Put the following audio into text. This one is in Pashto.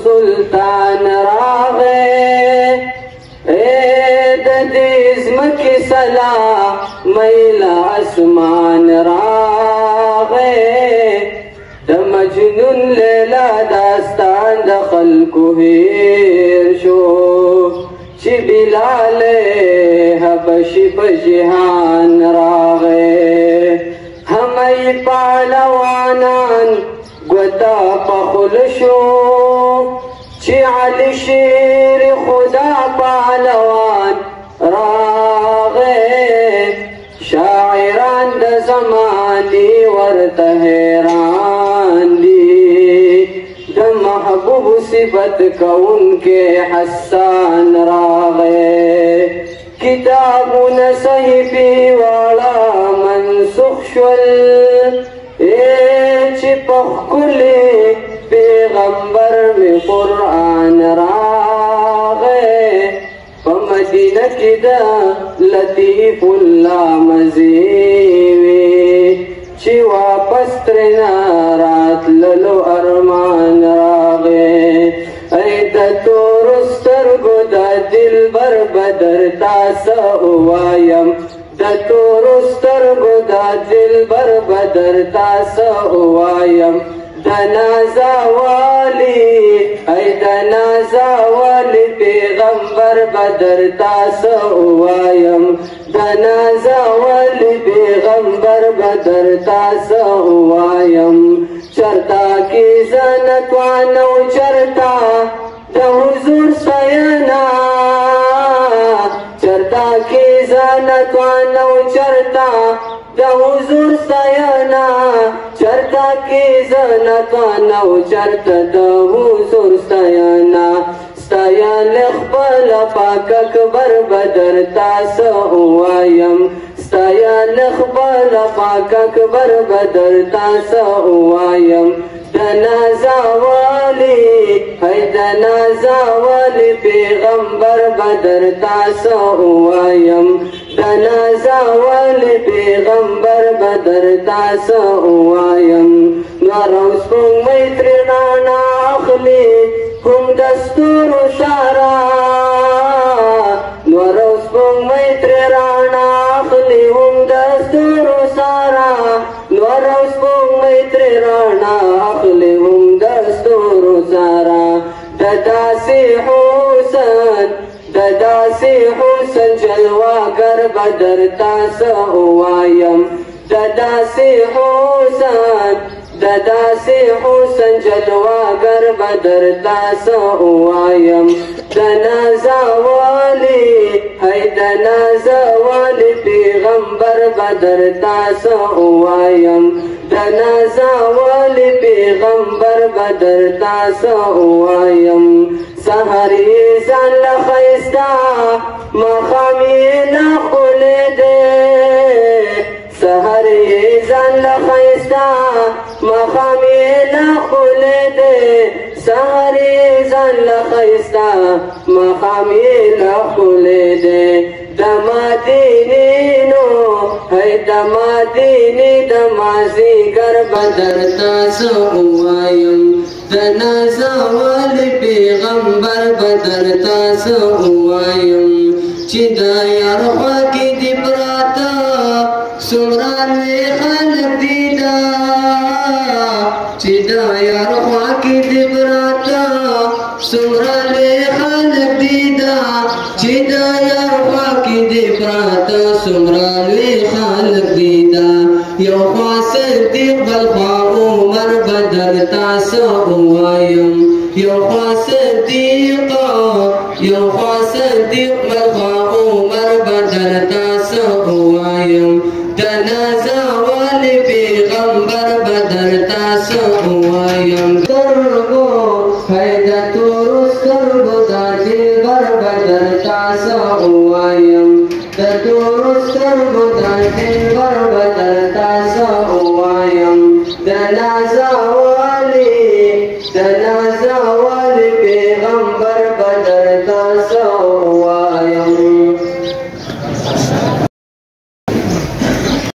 सुल्तान रागे दीज मकी सला मैला आसमान रागे द मजनून लेला दास्तान दखल को हीर शो ची बिलाले हबशी बजिहान रागे हमें पालवानान गोता पखुलशो ची علی شیر خدا پهلوان راغه شاعران د زمان دی ورته حیران دی د محبوب صفت کون کے حسان راغه کتابونه صحیفی والا منسوخ شول چې پخکلی پیغمبر میں قرآن راغے فمدینہ کی دا لطیف اللہ مزیوی چی واپس ترنا رات للو ارمان راغے ایدہ تورستر گو دا دل بر بدر تاسا اوایم دا تورستر گو دا دل بر بدر تاسا اوایم دنازا والی ای دنازا والی پیغمبر بدر تاسا اوایم دنازا والی پیغمبر بدر تاسا اوایم چرتا کی زنتوانو چرتا د حضور سینا چرتا کی زنتوانو چرتا د حضور سینا چرتا کی زنتوانو چرتا د حضور سینا ستایل خپل پاک اکبر بدر تاسو وایم ستایل خپل پاک اکبر بدر تاسو وایم دنازا والی ہے دنازا والی پیغمبر بدر تاسو وایم دنازا والی پیغمبر بدر تاسو وایم نوروز پونگ میتری نانا اخلی هم دستور شارا نوروز پونگ میتری رانا اخلی هم دستور سارا نوروز پونگ میتری رانا اخلی هم دستور سارا دداسی حسن جلواگر بدر تاسو وایم دداسی حسن جلواگر بدر تاسو وایم دنازا والی ہے دنازا والی پیغمبر بدر تاسو وایم دنازا والی پیغمبر بدر تاسو وایم سحری زن لخیستا مخامی نخولی دے سحری زن لخیستا مخامی نخولی دے سحری زن لخیستا مخامی نخولی دے دمادینینو ہے دمادینی دمازی گر بدر تاسو وایم دنازا والی پیغمبر بدر تاسو وایم چی دا یارخوا کی دی براتا سمران وی خلق دیدا چی دا یارخوا کی دی براتا سمران وی خلق دیدا چی دا یارخوا کی دی براتا سمران وی خلق دیدا یو خوا صدیق بلخوا عمر بدر تاسو وایم یو خوا صدیق سأوایم د تورو سترګو د دلبر به درته سأووایم د نازولې د